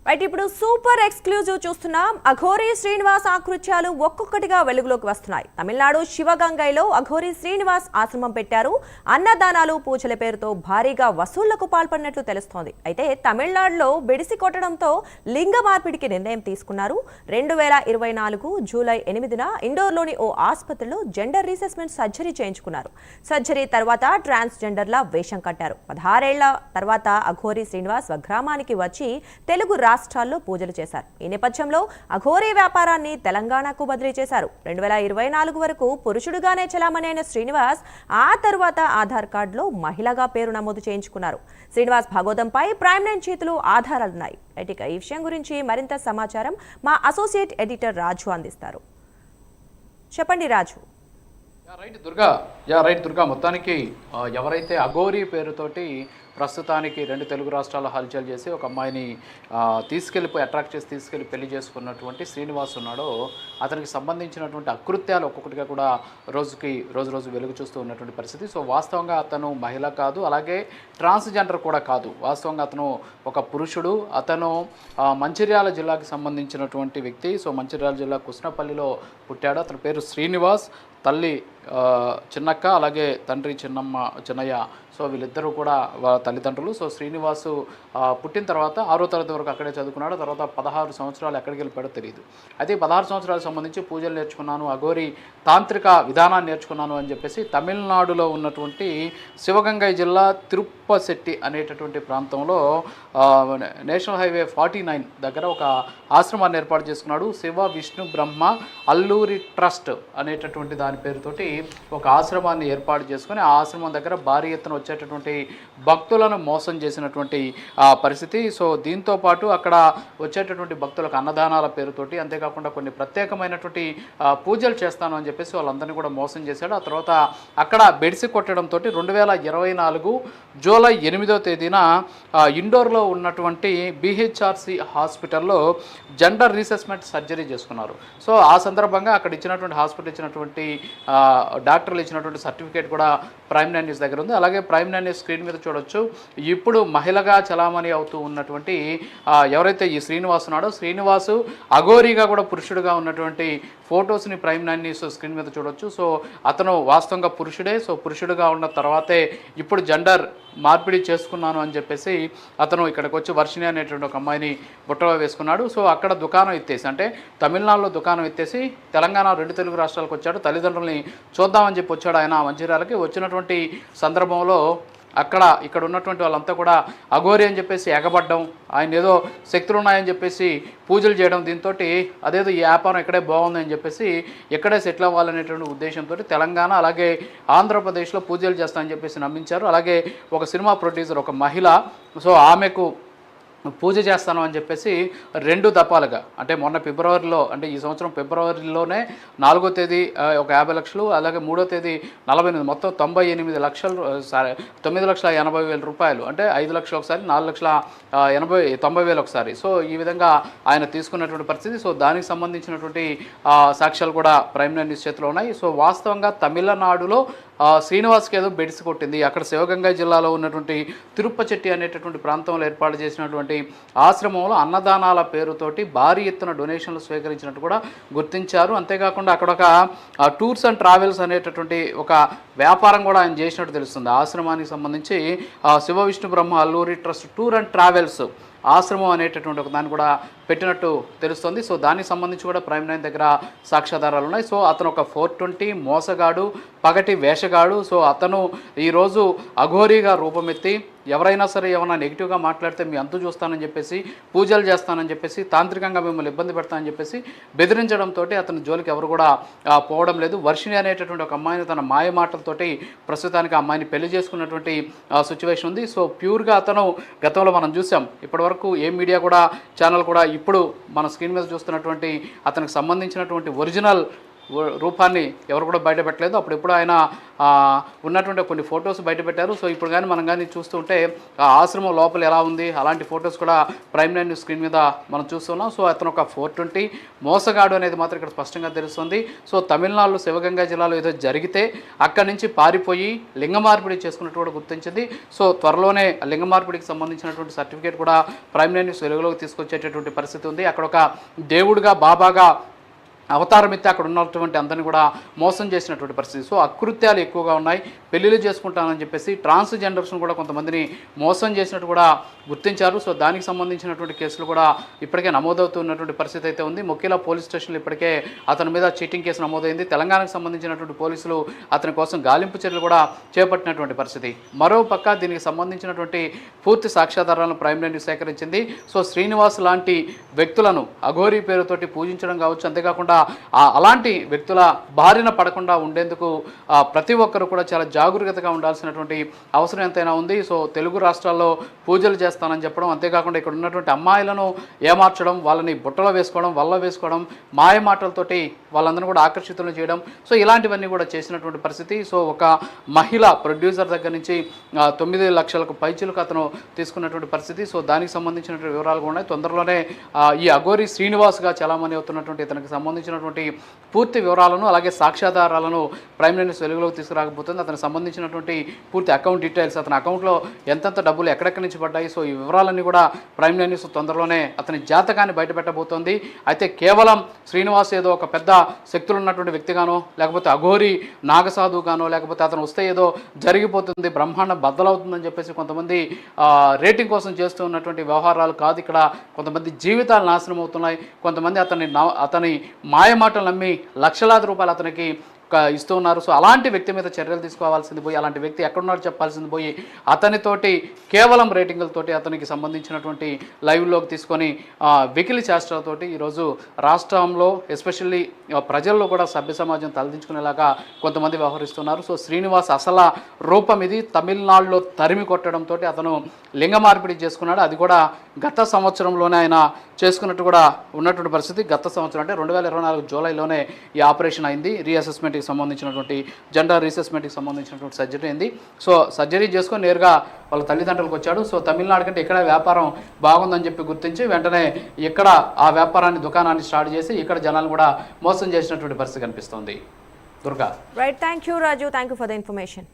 Right ఇప్పుడు super exclusive చూస్తున్నాం. అఘోరీ శ్రీనివాస్ ఆకృత్యాలు ఒక్కొక్కటిగా వెలుగులోకి వస్తున్నాయి. తమిళనాడు శివగంగైలో అఘోరీ శ్రీనివాస్ ఆశ్రమం పెట్టారు. అన్నదానాలు పూజల పేరుతో భారీగా వసూళ్లకు పాల్పడినట్లు తెలుస్తోంది. అయితే తమిళనాడులో బెడిసి కొట్టడంతో లింగ మార్పిడికి నిర్ణయం తీసుకున్నారు. 2024 జూలై 8న ఇండోర్లోని ఓ ఆసుపత్రిలో జెండర్ రీసెస్మెంట్ సర్జరీ చేయించుకున్నారు. సర్జరీ తర్వాత ట్రాన్స్జెండర్ల వేషం కట్టారు. 16 ఏళ్ల తర్వాత అఘోరీ శ్రీనివాస్ స్వగ్రామానికి వచ్చి తెలుగు రాష్ట్రాల్లో పూజలు చేశారు. ఈ నేపథ్యంలో అఘోరీ వ్యాపారాన్ని తెలంగాణకు బదిలీ చేశారు. 2024 వరకు పురుషుడుగానే చలామణి అయిన శ్రీనివాస్ ఆ తర్వాత ఆధార్ కార్డులో మహిళగా పేరు నమోదు చేయించుకున్నారు. శ్రీనివాస్ భాగోతంపై ప్రైమ్9 చేతిలో ఆధారాలున్నాయి. ఇక ఈ విషయం గురించి మరింత సమాచారం మా అసోసియేట్ ఎడిటర్ రాజు అందిస్తారు. చెప్పండి రాజు. రైట్ దుర్గా మొత్తానికి ఎవరైతే అఘోరీ పేరుతోటి ప్రస్తుతానికి 2 తెలుగు రాష్ట్రాల హల్చల్ చేసి ఒక అమ్మాయిని అట్రాక్ట్ చేసి తీసుకెళ్ళి పెళ్లి చేసుకున్నటువంటి శ్రీనివాస్ ఉన్నాడో అతనికి సంబంధించినటువంటి అకృత్యాలు ఒక్కొక్కటిగా కూడా రోజు వెలుగు చూస్తూ ఉన్నటువంటి పరిస్థితి. సో వాస్తవంగా అతను మహిళ కాదు, అలాగే ట్రాన్స్జెండర్ కూడా కాదు. వాస్తవంగా అతను ఒక పురుషుడు. అతను మంచిర్యాల జిల్లాకి సంబంధించినటువంటి వ్యక్తి. సో మంచిర్యాల జిల్లా కుస్నపల్లిలో పుట్టాడు. అతని పేరు శ్రీనివాస్. తల్లి చిన్నక్క, అలాగే తండ్రి చిన్నయ్య. సో వీళ్ళిద్దరూ కూడా తల్లిదండ్రులు. సో శ్రీనివాసు పుట్టిన తర్వాత 6వ తరగతి వరకు అక్కడే చదువుకున్నాడు. తర్వాత 16 సంవత్సరాలు ఎక్కడికి వెళ్ళిపోయాడో తెలియదు. అయితే 16 సంవత్సరాలకు సంబంధించి పూజలు నేర్చుకున్నాను, అఘోరీ తాంత్రిక విధానాన్ని నేర్చుకున్నాను అని చెప్పేసి తమిళనాడులో ఉన్నటువంటి శివగంగై జిల్లా తిరుప్పశెట్టి అనేటటువంటి ప్రాంతంలో నేషనల్ హైవే 49 దగ్గర ఒక ఆశ్రమాన్ని ఏర్పాటు చేసుకున్నాడు. శివ విష్ణు బ్రహ్మ అల్లూరి ట్రస్ట్ అనేటటువంటి దాని పేరుతోటి ఒక ఆశ్రమాన్ని ఏర్పాటు చేసుకుని ఆ ఆశ్రమం దగ్గర భారీ ఎత్తున వచ్చేటటువంటి భక్తులను మోసం చేసినటువంటి పరిస్థితి. సో దీంతో పాటు అక్కడ వచ్చేటటువంటి భక్తులకు అన్నదానాల పేరుతోటి, అంతేకాకుండా కొన్ని ప్రత్యేకమైనటువంటి పూజలు చేస్తాను అని చెప్పేసి వాళ్ళందరినీ కూడా మోసం చేశాడు. ఆ తర్వాత అక్కడ బెడిసి కొట్టడంతో 2024 జూలై 8వ తేదీన ఇండోర్లో ఉన్నటువంటి బిహెచ్ఆర్సి హాస్పిటల్లో జెండర్ రీసెస్మెంట్ సర్జరీ చేసుకున్నారు. సో ఆ సందర్భంగా అక్కడ ఇచ్చినటువంటి హాస్పిటల్ ఇచ్చినటువంటి డాక్టర్లు ఇచ్చినటువంటి సర్టిఫికేట్ కూడా ప్రైమ్9 న్యూస్ దగ్గర ఉంది. అలాగే ప్రైమ్9 న్యూస్ స్క్రీన్ మీద చూడొచ్చు. ఇప్పుడు మహిళగా చలామణి అవుతూ ఉన్నటువంటి ఎవరైతే ఈ శ్రీనివాస్ ఉన్నాడో, శ్రీనివాసు అఘోరీగా కూడా పురుషుడుగా ఉన్నటువంటి ఫొటోస్ని ప్రైమ్9 న్యూస్ స్క్రీన్ మీద చూడొచ్చు. సో అతను వాస్తవంగా పురుషుడే. సో పురుషుడుగా ఉన్న తర్వాతే ఇప్పుడు జెండర్ మార్పిడి చేసుకున్నాను అని చెప్పేసి అతను ఇక్కడికి వచ్చి వర్షిణి అనేటువంటి ఒక అమ్మాయిని బుట్టలో వేసుకున్నాడు. సో అక్కడ దుకాణం ఎత్తేసి, అంటే తమిళనాడులో దుకాణం ఎత్తేసి తెలంగాణ 2 తెలుగు రాష్ట్రాలకు వచ్చాడు. తల్లిదండ్రుల్ని చూద్దామని చెప్పి వచ్చాడు ఆయన మంచిర్యాలకి. వచ్చినటువంటి సందర్భంలో ఇక్కడ ఉన్నటువంటి వాళ్ళంతా కూడా అఘోరీ అని చెప్పేసి ఎగబడ్డం, ఆయన ఏదో శక్తులు ఉన్నాయని చెప్పేసి పూజలు చేయడం, దీంతో అదేదో ఈ వ్యాపారం ఇక్కడే బాగుందని చెప్పేసి ఇక్కడే సెటిల్ అవ్వాలనేటువంటి ఉద్దేశంతో తెలంగాణ అలాగే ఆంధ్రప్రదేశ్లో పూజలు చేస్తామని చెప్పేసి నమ్మించారు. అలాగే ఒక సినిమా ప్రొడ్యూసర్, ఒక మహిళ, సో ఆమెకు పూజ చేస్తాను అని చెప్పేసి 2 దఫాలుగా, అంటే మొన్న ఫిబ్రవరిలో, అంటే ఈ సంవత్సరం ఫిబ్రవరిలోనే 4వ తేదీ ఒక 50 లక్షలు, అలాగే 3వ తేదీ 48, మొత్తం 98 లక్షలు, 9,80,000 రూపాయలు, అంటే 5 లక్షలు ఒకసారి, 4,90,000 ఒకసారి. సో ఈ విధంగా ఆయన తీసుకున్నటువంటి పరిస్థితి. సో దానికి సంబంధించినటువంటి సాక్ష్యాలు కూడా ప్రైమ్9 న్యూస్ చేతిలో ఉన్నాయి. సో వాస్తవంగా తమిళనాడులో శ్రీనివాస్కి ఏదో బెడిసి కొట్టింది. అక్కడ శివగంగా జిల్లాలో ఉన్నటువంటి తిరుప్పచెట్టి అనేటటువంటి ప్రాంతంలో ఏర్పాటు చేసినటువంటి ఆశ్రమంలో అన్నదానాల పేరుతోటి భారీ ఎత్తున డొనేషన్లు స్వీకరించినట్టు కూడా గుర్తించారు. అంతేకాకుండా అక్కడ ఒక టూర్స్ అండ్ ట్రావెల్స్ అనేటటువంటి ఒక వ్యాపారం కూడా ఆయన చేసినట్టు తెలుస్తుంది. ఆశ్రమానికి సంబంధించి Shiva Vishnu Brahma Alluri trust tour and travels ఆశ్రమం అనేటటువంటి ఒక దాన్ని కూడా పెట్టినట్టు తెలుస్తుంది. సో దానికి సంబంధించి కూడా ప్రైమ్9 దగ్గర సాక్ష్యాధారాలు ఉన్నాయి. సో అతను ఒక 420 మోసగాడు, పగటి వేషగాడు. సో అతను ఈరోజు అఘోరీగా రూపమెత్తి ఎవరైనా సరే ఏమైనా నెగిటివ్గా మాట్లాడితే మీ అంతు చూస్తానని చెప్పేసి, పూజలు చేస్తానని చెప్పేసి, తాంత్రికంగా మిమ్మల్ని ఇబ్బంది పెడతానని చెప్పేసి బెదిరించడంతో అతని జోలికి ఎవరు కూడా పోవడం లేదు. వర్షిణి అనేటటువంటి ఒక అమ్మాయిని తన మాయ మాటలతోటి ప్రస్తుతానికి ఆ అమ్మాయిని పెళ్లి చేసుకున్నటువంటి సిచ్యువేషన్ ఉంది. సో ప్యూర్గా అతను గతంలో మనం చూసాం, ఇప్పటివరకు ఏ మీడియా కూడా ఛానల్ కూడా ఇప్పుడు మన స్క్రీన్ మీద చూస్తున్నటువంటి అతనికి సంబంధించినటువంటి ఒరిజినల్ రూపాన్ని ఎవరు కూడా బయట పెట్టలేదు. అప్పుడెప్పుడు ఆయన ఉన్నటువంటి కొన్ని ఫొటోస్ బయట పెట్టారు. సో ఇప్పుడు కానీ మనం కానీ చూస్తుంటే ఆ ఆశ్రమం లోపల ఎలా ఉంది అలాంటి ఫొటోస్ కూడా ప్రైమ్ లైన్ స్క్రీన్ మీద మనం చూస్తున్నాం. సో అతను ఒక 420 మోసగాడు అనేది మాత్రం ఇక్కడ స్పష్టంగా తెలుస్తుంది. సో తమిళనాడులో శివగంగా జిల్లాలో ఏదో జరిగితే అక్కడి నుంచి పారిపోయి లింగ మార్పిడి చేసుకున్నట్టు కూడా గుర్తించింది. సో త్వరలోనే లింగ మార్పిడికి సంబంధించినటువంటి సర్టిఫికేట్ కూడా ప్రైమ్ లైన్ న్యూస్ వెలుగులోకి తీసుకొచ్చేటటువంటి పరిస్థితి ఉంది. అక్కడ ఒక దేవుడిగా బాబాగా అవతారం ఎత్తి అక్కడ ఉన్నటువంటి అందరినీ కూడా మోసం చేసినటువంటి పరిస్థితి. సో అకృత్యాలు ఎక్కువగా ఉన్నాయి. పెళ్ళిళ్ళు చేసుకుంటానని చెప్పేసి ట్రాన్స్జెండర్స్ను కూడా కొంతమందిని మోసం చేసినట్టు కూడా గుర్తించారు. సో దానికి సంబంధించినటువంటి కేసులు కూడా ఇప్పటికే నమోదవుతున్నటువంటి పరిస్థితి అయితే ఉంది. మొక్కిలా పోలీస్ స్టేషన్లో ఇప్పటికే అతని మీద చీటింగ్ కేసు నమోదైంది. తెలంగాణకు సంబంధించినటువంటి పోలీసులు అతని కోసం గాలింపు చర్యలు కూడా చేపట్టినటువంటి పరిస్థితి. మరోపక్క దీనికి సంబంధించినటువంటి పూర్తి సాక్ష్యాధారాలను ప్రైమ్ లైన్ సేకరించింది. సో శ్రీనివాస్ లాంటి వ్యక్తులను అఘోరీ పేరుతోటి పూజించడం కావచ్చు, అంతేకాకుండా అలాంటి వ్యక్తుల బారిన పడకుండా ఉండేందుకు ప్రతి ఒక్కరు కూడా చాలా జాగరూకతగా ఉండాల్సినటువంటి అవసరం ఎంతైనా ఉంది. సో తెలుగు రాష్ట్రాల్లో పూజలు చేస్తానని చెప్పడం, అంతేకాకుండా ఇక్కడ ఉన్నటువంటి అమ్మాయిలను ఏమార్చడం, వాళ్ళని బుట్టలో వేసుకోవడం, వల్ల వేసుకోవడం, మాయ మాటలతోటి వాళ్ళందరినీ కూడా ఆకర్షితులను చేయడం, సో ఇలాంటివన్నీ కూడా చేసినటువంటి పరిస్థితి. సో ఒక మహిళ ప్రొడ్యూసర్ దగ్గర నుంచి 9 లక్షలకు పైచిలకు అతను తీసుకున్నటువంటి పరిస్థితి. సో దానికి సంబంధించినటువంటి వివరాలు కూడా ఉన్నాయి. తొందరలోనే ఈ అఘోరీ శ్రీనివాస్గా చాలామంది అవుతున్నటువంటి ఇతనికి సంబంధించినటువంటి పూర్తి వివరాలను అలాగే సాక్ష్యాధారాలను ప్రైమ్ లైన్ వెలుగులోకి తీసుకురాకపోతుంది. అతనికి సంబంధించినటువంటి పూర్తి అకౌంట్ డీటెయిల్స్, అతని అకౌంట్లో ఎంతెంత డబ్బులు ఎక్కడెక్కడి నుంచి పడ్డాయి, సో ఈ వివరాలన్నీ కూడా ప్రైమ్ లైన్ తొందరలోనే అతని జాతకాన్ని బయటపెట్టబోతోంది. అయితే కేవలం శ్రీనివాస్ ఏదో ఒక పెద్ద శక్తులు ఉన్నటువంటి వ్యక్తిగానో, లేకపోతే అఘోరీ నాగసాధుగానో, లేకపోతే అతను వస్తే ఏదో జరిగిపోతుంది, బ్రహ్మాండం బద్దలవుతుందని చెప్పేసి కొంతమంది రేటింగ్ కోసం చేస్తూ ఉన్నటువంటి వ్యవహారాలు కాదు. ఇక్కడ కొంతమంది జీవితాలు నాశనం అవుతున్నాయి. కొంతమంది అతని మాయ మాటలు నమ్మి లక్షలాది రూపాయలు అతనికి ఇస్తూ ఉన్నారు. సో అలాంటి వ్యక్తి మీద చర్యలు తీసుకోవాల్సింది పోయి, అలాంటి వ్యక్తి ఎక్కడున్నారో చెప్పాల్సింది పోయి, అతనితోటి కేవలం రేటింగులతోటి అతనికి సంబంధించినటువంటి లైవ్లోకి తీసుకొని వెకిలి చేష్టలతోటి ఈరోజు రాష్ట్రంలో ఎస్పెషల్లీ ప్రజల్లో కూడా సభ్య సమాజం తలదించుకునేలాగా కొంతమంది వ్యవహరిస్తున్నారు. సో శ్రీనివాస్ అసలు రూపం ఇది. తమిళనాడులో తరిమి కొట్టడంతో అతను లింగ మార్పిడి చేసుకున్నాడు. అది కూడా గత సంవత్సరంలోనే ఆయన చేసుకున్నట్టు కూడా ఉన్నటువంటి పరిస్థితి. గత సంవత్సరం అంటే 2024 జూలైలోనే ఈ ఆపరేషన్ అయింది. రీఅసెస్మెంట్కి సంబంధించినటువంటి జెండర్ రీఅసెస్మెంట్కి సంబంధించినటువంటి సర్జరీ అయింది. సో సర్జరీ చేసుకొని నేరుగా వాళ్ళ తల్లిదండ్రులకు వచ్చాడు. సో తమిళనాడు కంటే ఇక్కడ వ్యాపారం బాగుందని చెప్పి గుర్తించి వెంటనే ఇక్కడ ఆ వ్యాపారాన్ని దుకాణాన్ని స్టార్ట్ చేసి ఇక్కడ జనాలు కూడా మోసం చేసినటువంటి పరిస్థితి కనిపిస్తుంది. Durga. Right, thank you Raju, thank you for the information.